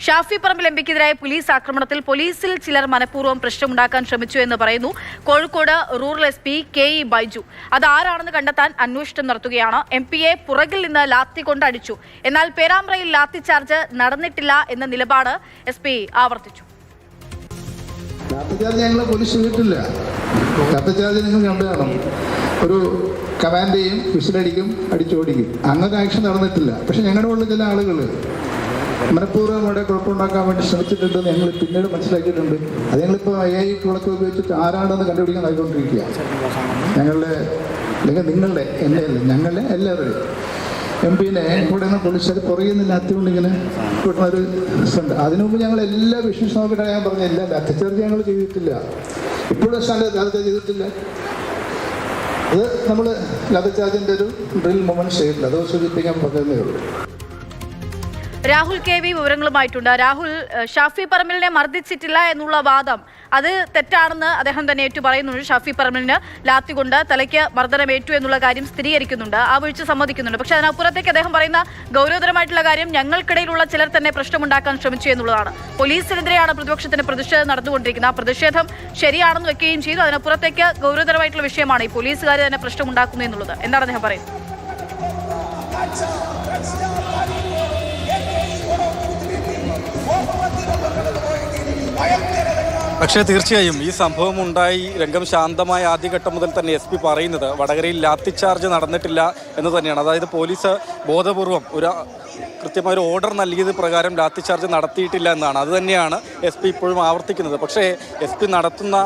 Shafi Parambil എംപിക്കെതിരായ police ആക്രമണത്തിൽ പോലീസിൽ ചിലർ മനഃപൂർവ്വം പ്രശ്നമുണ്ടാക്കാൻ ശ്രമിച്ചു എന്ന് പറയുന്നു കോഴിക്കോട് റൂറൽ എസ്.പി. കെ.ഇ. ബൈജു. അതാരാണെന്ന് കണ്ടെത്താൻ അന്വേഷണം നടത്തുകയാണ്. എംപിയെ പുറകിൽ നിന്ന് ലാത്തി കൊണ്ട് അടിച്ചു. എന്നാൽ പേരാമ്പ്രയിൽ ലാത്തി ചാർജ് നടന്നിട്ടില്ല എന്ന നിലപാട് എസ്.പി. ആവർത്തിച്ചു. ഒരു കമാൻഡേയും വിസിലടിക്കും, അടിച്ചോടിക്കും. അങ്ങനെ ആക്ഷൻ നടന്നിട്ടില്ല. പക്ഷെ ഞങ്ങളുടെ ഉള്ള ചില ആളുകൾ മനഃപൂർവ്വം അവിടെ കുഴപ്പമുണ്ടാക്കാൻ വേണ്ടി ശ്രമിച്ചിട്ടുണ്ടെന്ന് ഞങ്ങൾ പിന്നീട് മനസ്സിലാക്കിയിട്ടുണ്ട്. അത് ഞങ്ങളിപ്പോൾ AI കുളക്ക് ഉപയോഗിച്ചിട്ട് ആരാണെന്ന് കണ്ടുപിടിക്കാൻ ആയിക്കൊണ്ടിരിക്കുക. ഞങ്ങളുടെ അല്ലെങ്കിൽ നിങ്ങളുടെ എൻ്റെ അല്ല, ഞങ്ങളുടെ എല്ലാവരുടെയും എംപിനെ ഇവിടെ നിന്ന് പോലീസുകാർ പുറകിൽ നിന്ന് ലാത്തിക്കൊണ്ട് ഇങ്ങനെ കിട്ടുന്നൊരു ഉണ്ട്. അതിനു മുമ്പ് ഞങ്ങൾ എല്ലാ വിഷ്വൽസ് നോക്കിയിട്ടാണ് ഞാൻ പറഞ്ഞത്, എല്ലാ ലാത്തി ചാർജ് ഞങ്ങൾ ചെയ്തിട്ടില്ല, ഇപ്പോഴും ലാത്തി ചെയ്തിട്ടില്ല. അത് നമ്മൾ ലാത്തി ചാർജിൻ്റെ ഒരു ഡ്രിൽ മൊമെന്റ് ചെയ്തിട്ടില്ല. അത് സൂചിപ്പിക്കാൻ പറ്റുന്നേ ഉള്ളൂ. രാഹുൽ KV വിവരങ്ങളുമായിട്ടുണ്ട്. രാഹുൽ, ഷാഫി പറമ്പിലിനെ മർദ്ദിച്ചിട്ടില്ല എന്നുള്ള വാദം അത് തെറ്റാണെന്ന് അദ്ദേഹം തന്നെ ഏറ്റു പറയുന്നുണ്ട്. ഷാഫി പറമ്പിലിന് ലാത്തി കൊണ്ട് തലയ്ക്ക് മർദ്ദനമേറ്റു എന്നുള്ള കാര്യം സ്ഥിരീകരിക്കുന്നുണ്ട്, ആ വീഴ്ച സമ്മതിക്കുന്നുണ്ട്. പക്ഷേ അതിനപ്പുറത്തേക്ക് അദ്ദേഹം പറയുന്ന ഗൗരവതരമായിട്ടുള്ള കാര്യം ഞങ്ങൾക്കിടയിലുള്ള ചിലർ തന്നെ പ്രശ്നമുണ്ടാക്കാൻ ശ്രമിച്ചു എന്നുള്ളതാണ്. പോലീസിനെതിരെയാണ് പ്രതിപക്ഷത്തിന് പ്രതിഷേധം നടന്നുകൊണ്ടിരിക്കുന്നത്. ആ പ്രതിഷേധം ശരിയാണെന്ന് വെക്കുകയും ചെയ്തു. അതിനപ്പുറത്തേക്ക് ഗൗരവതരമായിട്ടുള്ള വിഷയമാണ് ഈ പോലീസുകാർ തന്നെ പ്രശ്നമുണ്ടാക്കുന്നു എന്നുള്ളത്. എന്താണ് അദ്ദേഹം പറയുന്നത്? പക്ഷേ തീർച്ചയായും ഈ സംഭവം ഉണ്ടായി രംഗം ശാന്തമായ ആദ്യഘട്ടം മുതൽ തന്നെ SP പറയുന്നത് വടകരയിൽ ലാത്തിച്ചാർജ് നടന്നിട്ടില്ല എന്ന് തന്നെയാണ്. അതായത് പോലീസ് ബോധപൂർവം കൃത്യമായ ഒരു ഓർഡർ നൽകിയത് പ്രകാരം ലാത്തിച്ചാർജ് നടത്തിയിട്ടില്ല എന്നാണ്. അത് തന്നെയാണ് SP ഇപ്പോഴും ആവർത്തിക്കുന്നത്. പക്ഷേ SP നടത്തുന്ന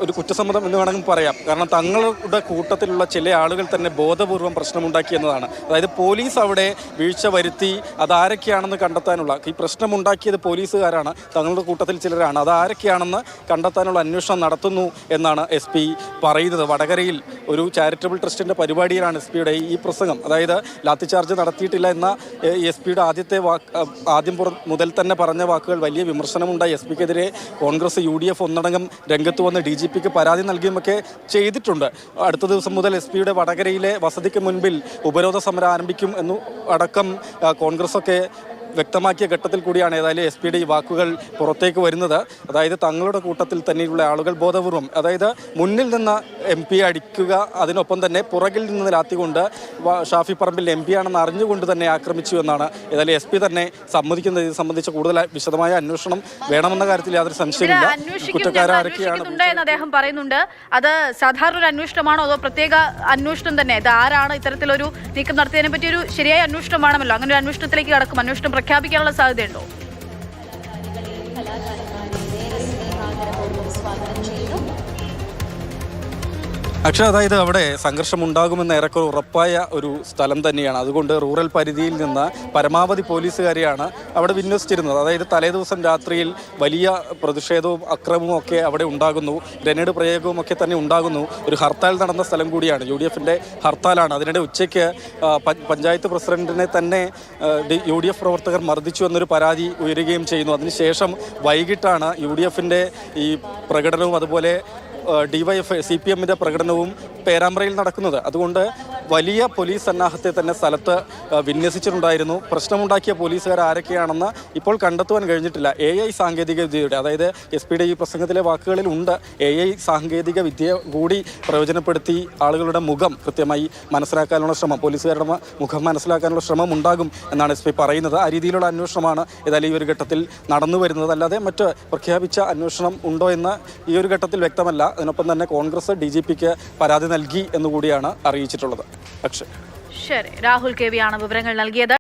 ഒരു കുറ്റസമ്മതം എന്ന് വേണമെങ്കിൽ പറയാം. കാരണം തങ്ങളുടെ കൂട്ടത്തിലുള്ള ചില ആളുകൾ തന്നെ ബോധപൂർവം പ്രശ്നമുണ്ടാക്കി എന്നതാണ്. അതായത് പോലീസ് അവിടെ വീഴ്ച വരുത്തി അതാരൊക്കെയാണെന്ന് കണ്ടെത്താനുള്ള, ഈ പ്രശ്നമുണ്ടാക്കിയത് പോലീസുകാരാണ്, തങ്ങളുടെ കൂട്ടത്തിൽ ചിലരാണ്, അതാരൊക്കെയാണെന്ന് കണ്ടെത്താനുള്ള അന്വേഷണം നടത്തുന്നു എന്നാണ് SP പറയുന്നത്. വടകരയിൽ ഒരു ചാരിറ്റബിൾ ട്രസ്റ്റിൻ്റെ പരിപാടിയിലാണ് SP-യുടെ ഈ പ്രസംഗം. അതായത് ലാത്തിച്ചാർജ് നടത്തിയിട്ടില്ല എന്ന SP-യുടെ ആദ്യം മുതൽ തന്നെ പറഞ്ഞ വാക്കുകൾ വലിയ വിമർശനമുണ്ടായി. SP-ക്കെതിരെ കോൺഗ്രസ് UDF ഒന്നടങ്കം രംഗത്ത് വന്ന് DGP-ക്ക് പരാതി നൽകിയുമൊക്കെ ചെയ്തിട്ടുണ്ട്. അടുത്ത ദിവസം മുതൽ SP-യുടെ വടകരയിലെ വസതിക്ക് മുൻപിൽ ഉപരോധ സമരം ആരംഭിക്കും എന്നു അടക്കം കോൺഗ്രസൊക്കെ വ്യക്തമാക്കിയ ഘട്ടത്തിൽ കൂടിയാണ് ഏതായാലും SP-യുടെ ഈ വാക്കുകൾ പുറത്തേക്ക് വരുന്നത്. അതായത് തങ്ങളുടെ കൂട്ടത്തിൽ തന്നെയുള്ള ആളുകൾ ബോധപൂർവം, അതായത് മുന്നിൽ നിന്ന് MP അടിക്കുക, അതിനൊപ്പം തന്നെ പുറകിൽ നിന്ന് ലാത്തിക്കൊണ്ട് ഷാഫി പറമ്പിൽ MP ആണെന്ന് അറിഞ്ഞുകൊണ്ട് തന്നെ ആക്രമിച്ചു എന്നാണ് ഏതായാലും SP തന്നെ സമ്മതിക്കുന്നത്. ഇത് സംബന്ധിച്ച് കൂടുതൽ വിശദമായ അന്വേഷണം വേണമെന്ന കാര്യത്തിൽ യാതൊരു സംശയമില്ല. കുറ്റക്കാരാരൊക്കെയാണ് അദ്ദേഹം പറയുന്നുണ്ട്. അത് സാധാരണ ഒരു അന്വേഷണമാണോ അതോ പ്രത്യേക അന്വേഷണം തന്നെ? ഇത് ആരാണ് ഇത്തരത്തിലൊരു നീക്കം നടത്തിയതിനെ പറ്റി ഒരു ശരിയായ അന്വേഷണം വേണമല്ലോ. അങ്ങനെ ഒരു അന്വേഷണത്തിലേക്ക് കടക്കും. അന്വേഷണം പ്രഖ്യാപിക്കാനുള്ള സാധ്യതയുണ്ടോ? പക്ഷേ അതായത് അവിടെ സംഘർഷം ഉണ്ടാകുമെന്ന് ഏറെക്കുറെ ഉറപ്പായ ഒരു സ്ഥലം തന്നെയാണ്. അതുകൊണ്ട് റൂറൽ പരിധിയിൽ നിന്ന് പരമാവധി പോലീസുകാരെയാണ് അവിടെ വിന്യസിച്ചിരുന്നത്. അതായത് തലേദിവസം രാത്രിയിൽ വലിയ പ്രതിഷേധവും അക്രമവും ഒക്കെ അവിടെ ഉണ്ടാകുന്നു, ഗ്രനേഡ് പ്രയോഗവും ഒക്കെ തന്നെ ഉണ്ടാകുന്നു. ഒരു ഹർത്താൽ നടന്ന സ്ഥലം കൂടിയാണ്, UDF-ൻ്റെ ഹർത്താലാണ്. അതിനിടെ ഉച്ചയ്ക്ക് പഞ്ചായത്ത് പ്രസിഡന്റിനെ തന്നെ UDF പ്രവർത്തകർ മർദ്ദിച്ചു എന്നൊരു പരാതി ഉയരുകയും ചെയ്യുന്നു. അതിനുശേഷം വൈകിട്ടാണ് UDF-ൻ്റെ ഈ പ്രകടനവും അതുപോലെ DYFI CPM-ൻ്റെ പ്രകടനവും പേരാമ്പ്രയിൽ നടക്കുന്നത്. അതുകൊണ്ട് വലിയ പോലീസ് സന്നാഹത്തെ തന്നെ സ്ഥലത്ത് വിന്യസിച്ചിട്ടുണ്ടായിരുന്നു. പ്രശ്നമുണ്ടാക്കിയ പോലീസുകാർ ആരൊക്കെയാണെന്ന് ഇപ്പോൾ കണ്ടെത്തുവാൻ കഴിഞ്ഞിട്ടില്ല. AI സാങ്കേതിക വിദ്യയുടെ, അതായത് SP-യുടെ ഈ പ്രസംഗത്തിലെ വാക്കുകളിൽ ഉണ്ട്, AI സാങ്കേതിക വിദ്യ കൂടി പ്രയോജനപ്പെടുത്തി ആളുകളുടെ മുഖം കൃത്യമായി മനസ്സിലാക്കാനുള്ള ശ്രമം, പോലീസുകാരുടെ മുഖം മനസ്സിലാക്കാനുള്ള ശ്രമം ഉണ്ടാകും എന്നാണ് SP പറയുന്നത്. ആ രീതിയിലുള്ള അന്വേഷണമാണ് ഏതായാലും ഈ ഒരു ഘട്ടത്തിൽ നടന്നു വരുന്നത്. അല്ലാതെ മറ്റ് പ്രഖ്യാപിച്ച അന്വേഷണം ഉണ്ടോ എന്ന് ഈ ഒരു ഘട്ടത്തിൽ വ്യക്തമല്ല. അതിനൊപ്പം തന്നെ കോൺഗ്രസ് DGP-ക്ക് പരാതി നൽകി എന്നുകൂടിയാണ് അറിയിച്ചിട്ടുള്ളത്. പക്ഷേ ശരി, രാഹുൽ KV ആണ് വിവരങ്ങൾ നൽകിയത്.